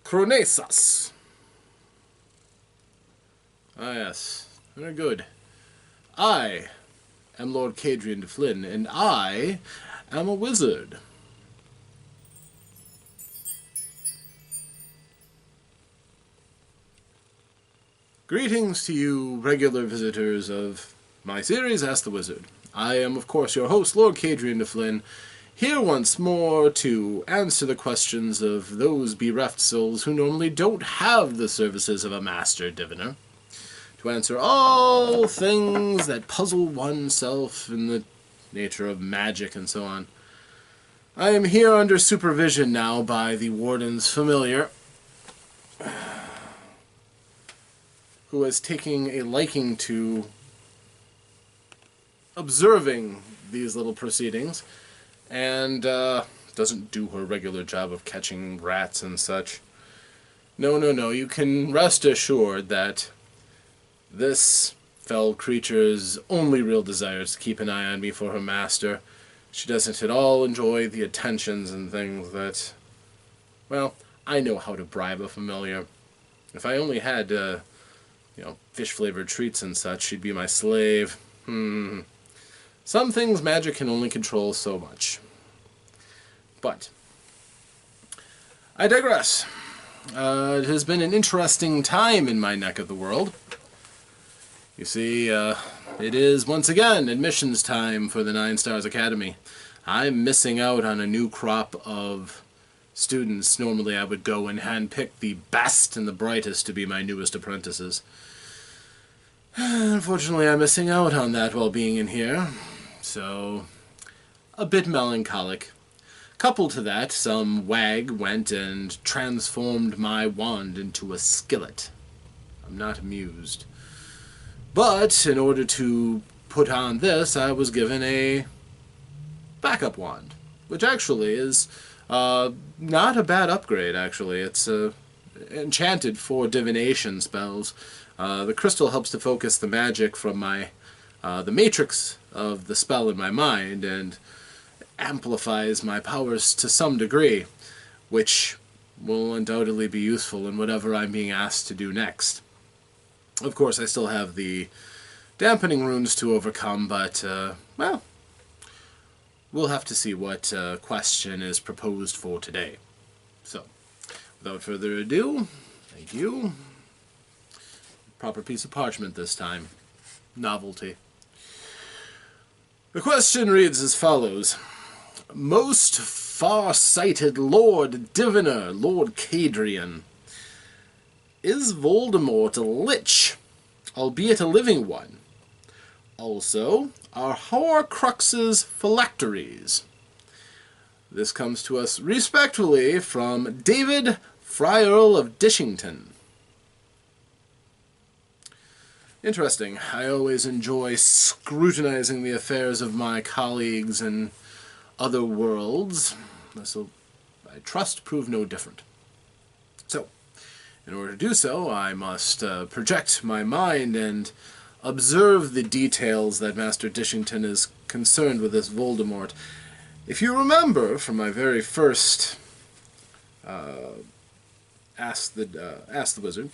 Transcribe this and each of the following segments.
Chronesas. Ah, yes. Very good. I am Lord Cadrian de Flynn, and I am a wizard. Greetings to you, regular visitors of my series, Ask the Wizard. I am, of course, your host, Lord Cadrian de Flynn, here once more to answer the questions of those bereft souls who normally don't have the services of a master diviner, to answer all things that puzzle oneself in the nature of magic and so on. I am here under supervision now by the Warden's familiar, who is taking a liking to observing these little proceedings, and doesn't do her regular job of catching rats and such. No, you can rest assured that this fell creature's only real desire is to keep an eye on me for her master. She doesn't at all enjoy the attentions and things that, well, I know how to bribe a familiar. If I only had, fish-flavored treats and such, she'd be my slave. Some things magic can only control so much. But I digress. It has been an interesting time in my neck of the world. You see, it is once again admissions time for the Nine Stars Academy. I'm missing out on a new crop of students. Normally I would go and handpick the best and the brightest to be my newest apprentices. Unfortunately, I'm missing out on that while being in here. So, a bit melancholic. Coupled to that, some wag went and transformed my wand into a skillet. I'm not amused. But, in order to put on this, I was given a backup wand, which actually is not a bad upgrade, actually. It's enchanted for divination spells. The crystal helps to focus the magic from the matrix of the spell in my mind and amplifies my powers to some degree, which will undoubtedly be useful in whatever I'm being asked to do next. Of course, I still have the dampening runes to overcome, but, well, we'll have to see what question is proposed for today. So, without further ado, thank you. Proper piece of parchment this time. Novelty. The question reads as follows. Most far-sighted Lord Diviner, Lord Cadrian. Is Voldemort a lich, albeit a living one? Also, are Horcruxes phylacteries? This comes to us respectfully from David, Earl of Dishington. Interesting. I always enjoy scrutinizing the affairs of my colleagues in other worlds. This will, I trust, prove no different. So, in order to do so, I must project my mind and observe the details that Master Dishington is concerned with this Voldemort. If you remember from my very first Ask the Wizard,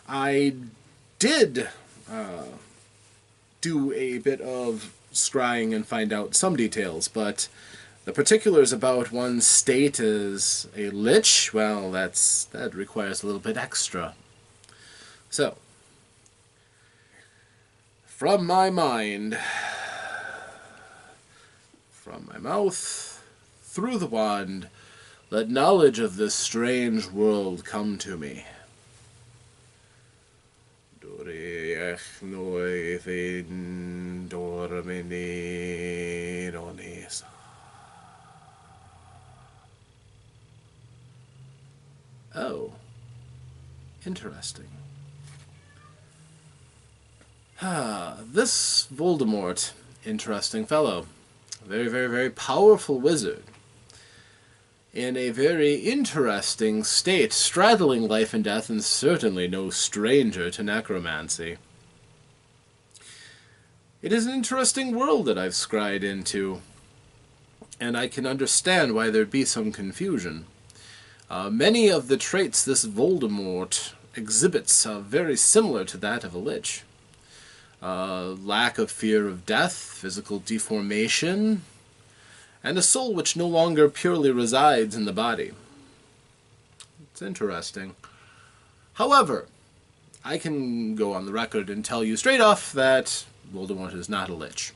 I did do a bit of scrying and find out some details, but the particulars about one's state as a lich, well, that requires a little bit extra. So, from my mind, from my mouth, through the wand, let knowledge of this strange world come to me. Oh, interesting. This Voldemort, interesting fellow. A very, very, very powerful wizard. In a very interesting state, straddling life and death, and certainly no stranger to necromancy. It is an interesting world that I've scryed into, and I can understand why there'd be some confusion. Many of the traits this Voldemort exhibits are very similar to that of a lich. Lack of fear of death, physical deformation, and a soul which no longer purely resides in the body. It's interesting. However, I can go on the record and tell you straight off that Voldemort is not a lich.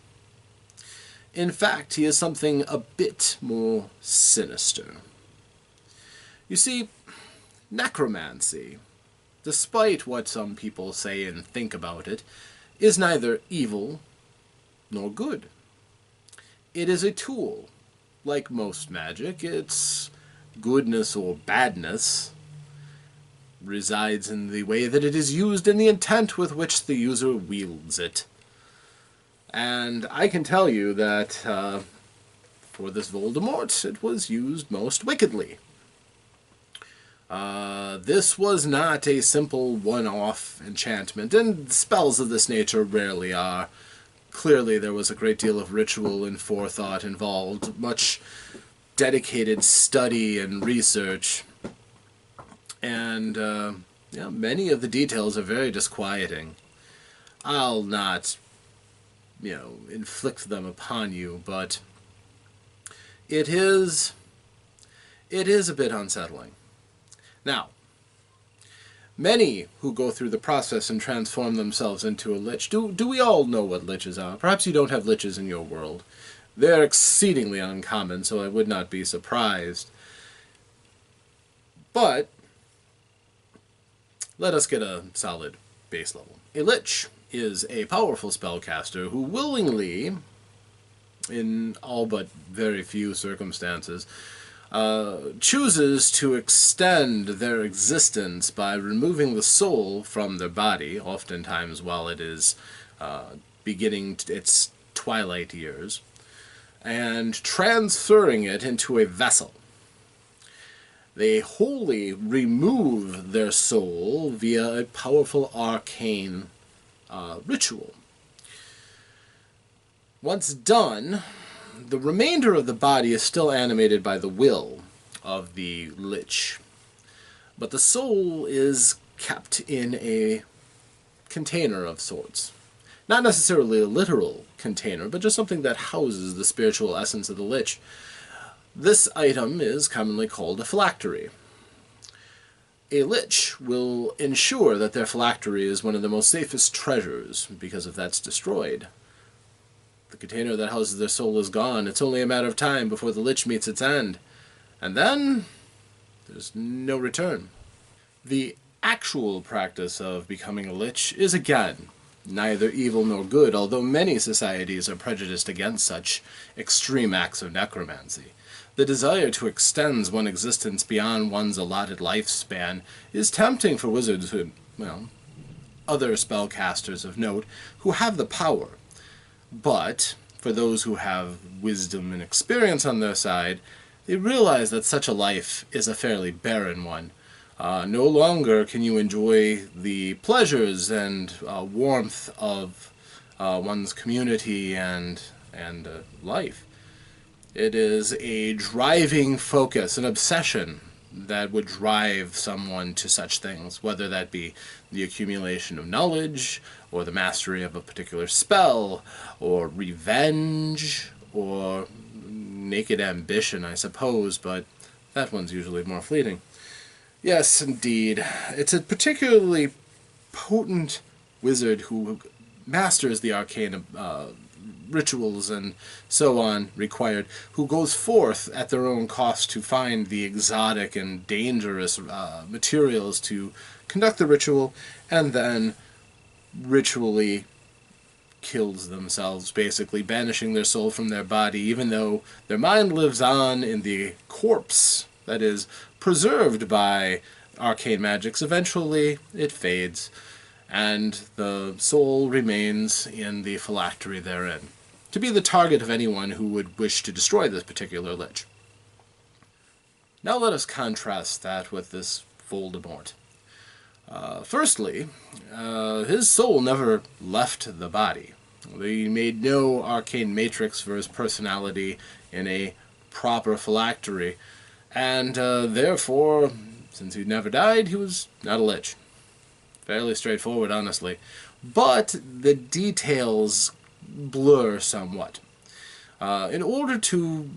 In fact, he is something a bit more sinister. You see, necromancy, despite what some people say and think about it, is neither evil nor good. It is a tool. Like most magic, its goodness or badness resides in the way that it is used and the intent with which the user wields it. And I can tell you that for this Voldemort, it was used most wickedly. This was not a simple one-off enchantment, and spells of this nature rarely are. Clearly there was a great deal of ritual and forethought involved, much dedicated study and research, and many of the details are very disquieting. I'll not, inflict them upon you, but it is a bit unsettling. Now, many who go through the process and transform themselves into a lich, do we all know what liches are? Perhaps you don't have liches in your world. They're exceedingly uncommon, so I would not be surprised. But let us get a solid base level. A lich is a powerful spellcaster who willingly, in all but very few circumstances, chooses to extend their existence by removing the soul from their body, oftentimes while it is beginning its twilight years, and transferring it into a vessel. They wholly remove their soul via a powerful arcane ritual. Once done, the remainder of the body is still animated by the will of the lich, but the soul is kept in a container of sorts. Not necessarily a literal container, but just something that houses the spiritual essence of the lich. This item is commonly called a phylactery. A lich will ensure that their phylactery is one of the most safest treasures, because if that's destroyed, the container that houses their soul is gone. It's only a matter of time before the lich meets its end. And then, there's no return. The actual practice of becoming a lich is, again, neither evil nor good, although many societies are prejudiced against such extreme acts of necromancy. The desire to extend one's existence beyond one's allotted lifespan is tempting for wizards who, other spellcasters of note, who have the power. But, for those who have wisdom and experience on their side, they realize that such a life is a fairly barren one. No longer can you enjoy the pleasures and warmth of one's community and life. It is a driving focus, an obsession that would drive someone to such things, whether that be the accumulation of knowledge, or the mastery of a particular spell, or revenge, or naked ambition, I suppose, but that one's usually more fleeting. Yes, indeed. It's a particularly potent wizard who masters the arcane rituals and so on required, who goes forth at their own cost to find the exotic and dangerous materials to conduct the ritual, and then ritually kills themselves, basically banishing their soul from their body, even though their mind lives on in the corpse that is preserved by arcane magics. Eventually it fades, and the soul remains in the phylactery therein, to be the target of anyone who would wish to destroy this particular lich. Now let us contrast that with this Voldemort. Firstly, his soul never left the body. He made no arcane matrix for his personality in a proper phylactery, And therefore, since he never died, he was not a lich. Fairly straightforward, honestly. But the details blur somewhat. In order to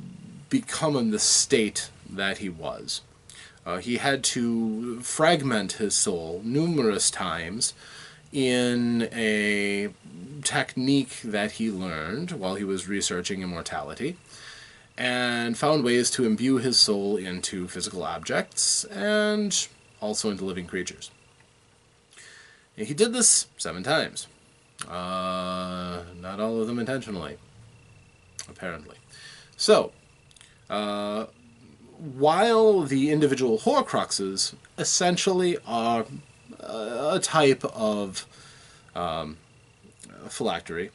become in the state that he was, he had to fragment his soul numerous times in a technique that he learned while he was researching immortality, and found ways to imbue his soul into physical objects and also into living creatures. And he did this 7 times. Not all of them intentionally, apparently. So, while the individual Horcruxes essentially are a type of phylactery,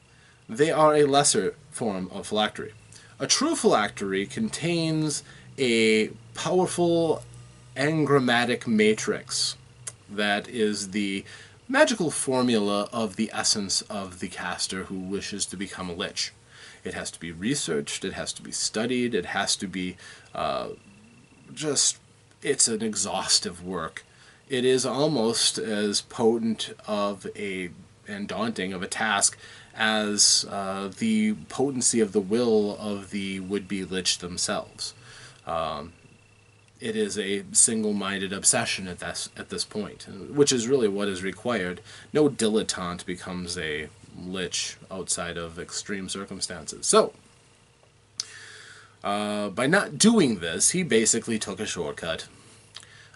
they are a lesser form of phylactery. A true phylactery contains a powerful engrammatic matrix that is the magical formula of the essence of the caster who wishes to become a lich. It has to be researched, it has to be studied, it has to be it's an exhaustive work. It is almost as potent and daunting of a task as the potency of the will of the would-be lich themselves. It is a single-minded obsession at this point, which is really what is required. No dilettante becomes a lich outside of extreme circumstances. So, by not doing this, he basically took a shortcut.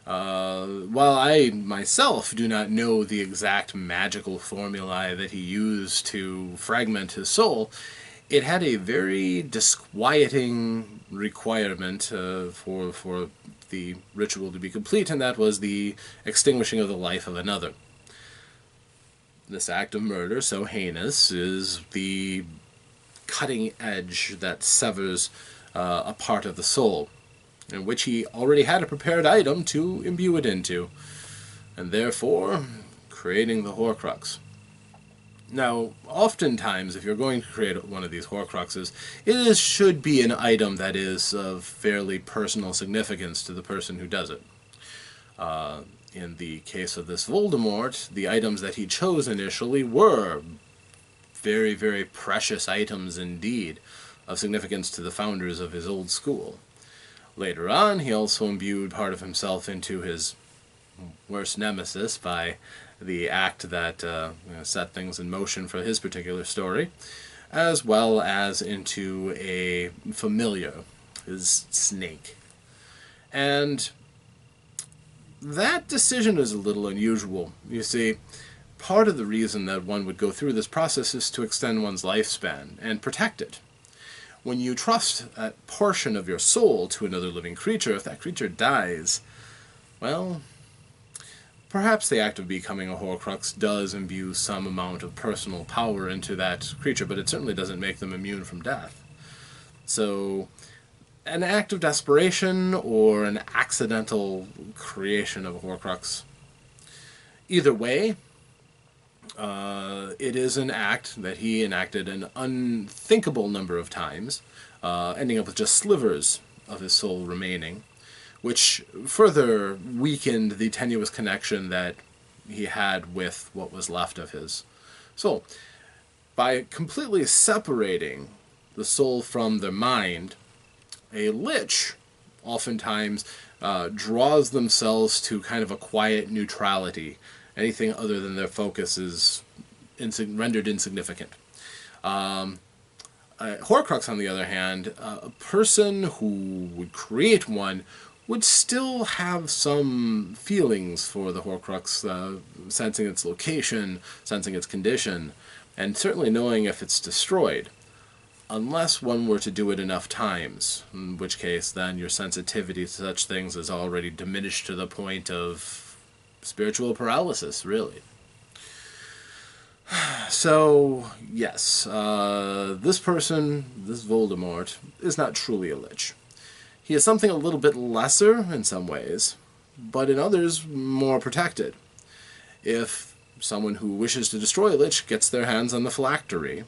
While I myself do not know the exact magical formulae that he used to fragment his soul, it had a very disquieting requirement for the ritual to be complete, and that was the extinguishing of the life of another. This act of murder, so heinous, is the cutting edge that severs a part of the soul, in which he already had a prepared item to imbue it into, and therefore creating the Horcrux. Now, oftentimes, if you're going to create one of these Horcruxes, it should be an item that is of fairly personal significance to the person who does it. In the case of this Voldemort, the items that he chose initially were very, very precious items indeed, of significance to the founders of his old school. Later on, he also imbued part of himself into his worst nemesis by the act that set things in motion for his particular story, as well as into a familiar, his snake. And that decision is a little unusual. You see, part of the reason that one would go through this process is to extend one's lifespan and protect it. When you trust a portion of your soul to another living creature, if that creature dies, well, perhaps the act of becoming a Horcrux does imbue some amount of personal power into that creature, but it certainly doesn't make them immune from death. So, an act of desperation or an accidental creation of a Horcrux, either way, it is an act that he enacted an unthinkable number of times, ending up with just slivers of his soul remaining, which further weakened the tenuous connection that he had with what was left of his soul. By completely separating the soul from the mind, a lich oftentimes draws themselves to kind of a quiet neutrality. Anything other than their focus is rendered insignificant. Horcrux, on the other hand, a person who would create one would still have some feelings for the Horcrux, sensing its location, sensing its condition, and certainly knowing if it's destroyed. Unless one were to do it enough times, in which case then your sensitivity to such things is already diminished to the point of spiritual paralysis, really. So, yes, this person, this Voldemort, is not truly a lich. He is something a little bit lesser in some ways, but in others more protected. If someone who wishes to destroy a lich gets their hands on the phylactery,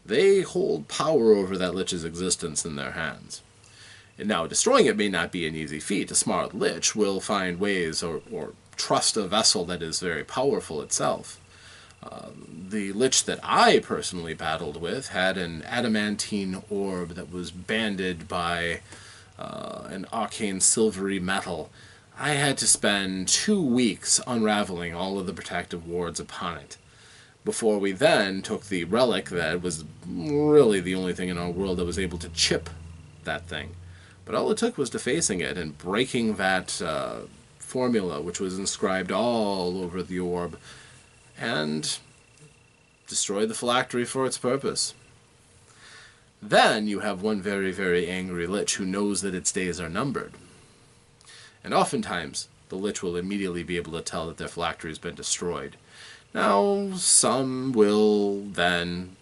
they hold power over that lich's existence in their hands. Now, destroying it may not be an easy feat. A smart lich will find ways or trust a vessel that is very powerful itself. The lich that I personally battled with had an adamantine orb that was banded by an arcane silvery metal. I had to spend 2 weeks unraveling all of the protective wards upon it, before we then took the relic that was really the only thing in our world that was able to chip that thing. But all it took was defacing it and breaking that formula, which was inscribed all over the orb, and destroyed the phylactery for its purpose. Then you have one very, very angry lich who knows that its days are numbered. And oftentimes, the lich will immediately be able to tell that their phylactery has been destroyed. Now, some will then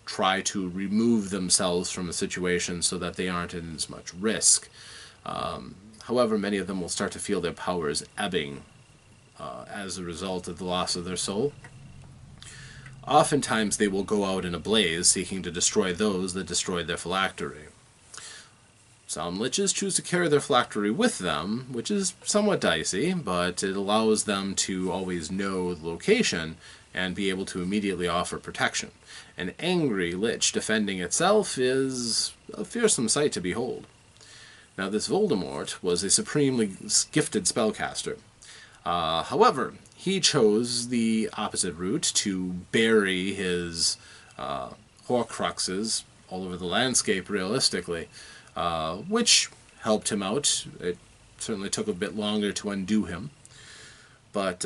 try to remove themselves from a situation so that they aren't in as much risk. However, many of them will start to feel their powers ebbing as a result of the loss of their soul. Oftentimes they will go out in a blaze seeking to destroy those that destroyed their phylactery. Some liches choose to carry their phylactery with them, which is somewhat dicey, but it allows them to always know the location and be able to immediately offer protection. An angry lich defending itself is a fearsome sight to behold. Now, this Voldemort was a supremely gifted spellcaster. However, he chose the opposite route to bury his Horcruxes all over the landscape, realistically, which helped him out. It certainly took a bit longer to undo him. But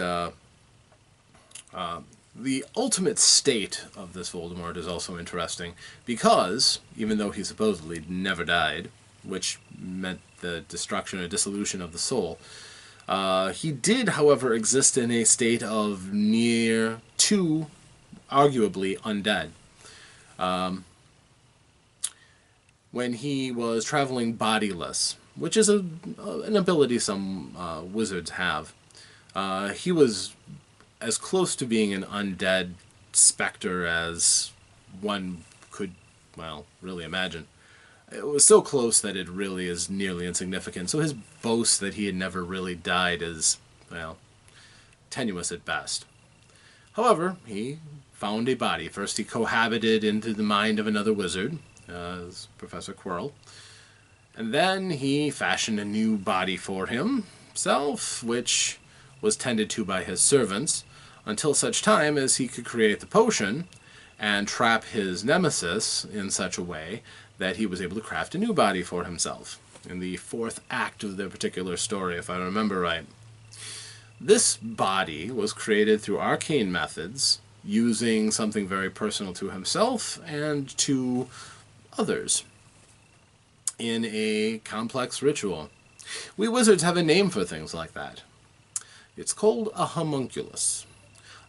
the ultimate state of this Voldemort is also interesting, because, even though he supposedly never died, which meant the destruction or dissolution of the soul, he did, however, exist in a state of near to, arguably, undead. When he was traveling bodiless, which is an ability some wizards have, he was as close to being an undead specter as one could, well, really imagine. It was so close that it really is nearly insignificant. So his boast that he had never really died is, well, tenuous at best. However, he found a body. First he cohabited into the mind of another wizard, Professor Quirrell. And then he fashioned a new body for himself, which was tended to by his servants, until such time as he could create the potion and trap his nemesis in such a way that he was able to craft a new body for himself, in the 4th act of their particular story, if I remember right. This body was created through arcane methods, using something very personal to himself and to others, in a complex ritual. We wizards have a name for things like that. It's called a homunculus.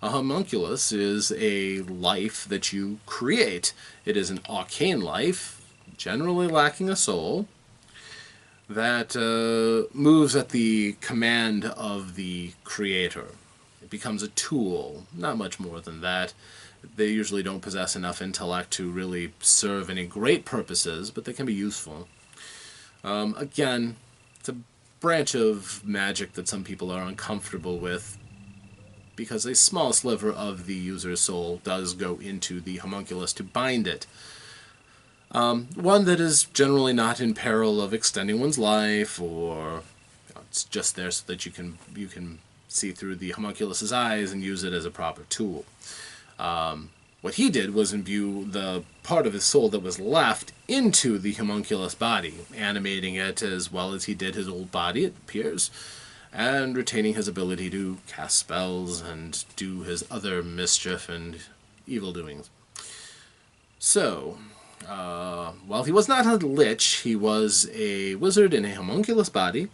A homunculus is a life that you create. It is an arcane life, generally lacking a soul, that moves at the command of the creator. It becomes a tool, not much more than that. They usually don't possess enough intellect to really serve any great purposes, but they can be useful. Again, it's a branch of magic that some people are uncomfortable with, because a small sliver of the user's soul does go into the homunculus to bind it. One that is generally not in peril of extending one's life, or it's just there so that you can see through the homunculus's eyes and use it as a proper tool. What he did was imbue the part of his soul that was left into the homunculus body, animating it as well as he did his old body, it appears, and retaining his ability to cast spells and do his other mischief and evil doings. So, while he was not a lich, he was a wizard in a homunculus body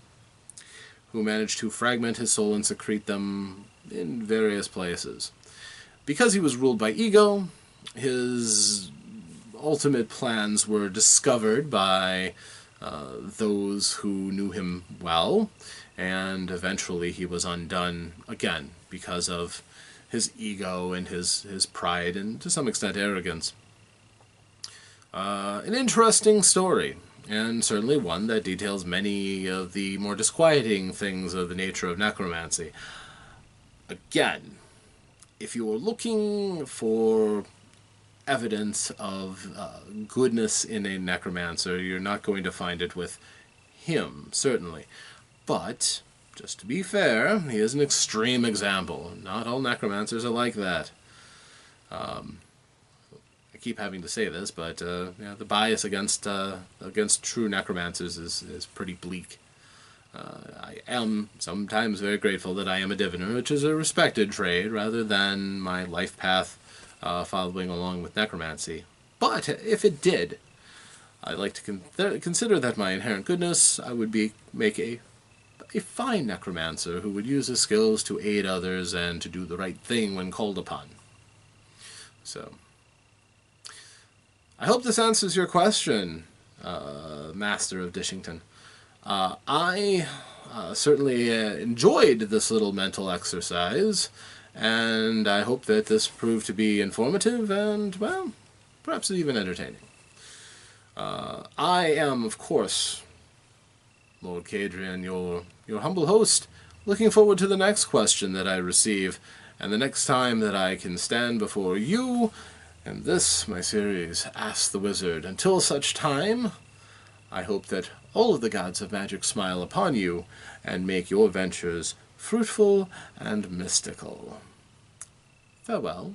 who managed to fragment his soul and secrete them in various places. Because he was ruled by ego, his ultimate plans were discovered by those who knew him well, and eventually he was undone again because of his ego and his pride and, to some extent, arrogance. An interesting story. and certainly one that details many of the more disquieting things of the nature of necromancy. Again, if you are looking for evidence of goodness in a necromancer, you're not going to find it with him, certainly. But, just to be fair, he is an extreme example. Not all necromancers are like that. I keep having to say this, but yeah, the bias against true necromancers is pretty bleak. I am sometimes very grateful that I am a diviner, which is a respected trade, rather than my life path following along with necromancy. But if it did, I'd like to consider that my inherent goodness, I would make a fine necromancer who would use his skills to aid others and to do the right thing when called upon. So, I hope this answers your question, Master of Dishington. I certainly enjoyed this little mental exercise, and I hope that this proved to be informative and, well, perhaps even entertaining. I am, of course, Lord Cadrian, your humble host, looking forward to the next question that I receive, and the next time that I can stand before you, and this, my series, Ask the Wizard. Until such time, I hope that all of the gods of magic smile upon you, and make your ventures fruitful and mystical. Farewell.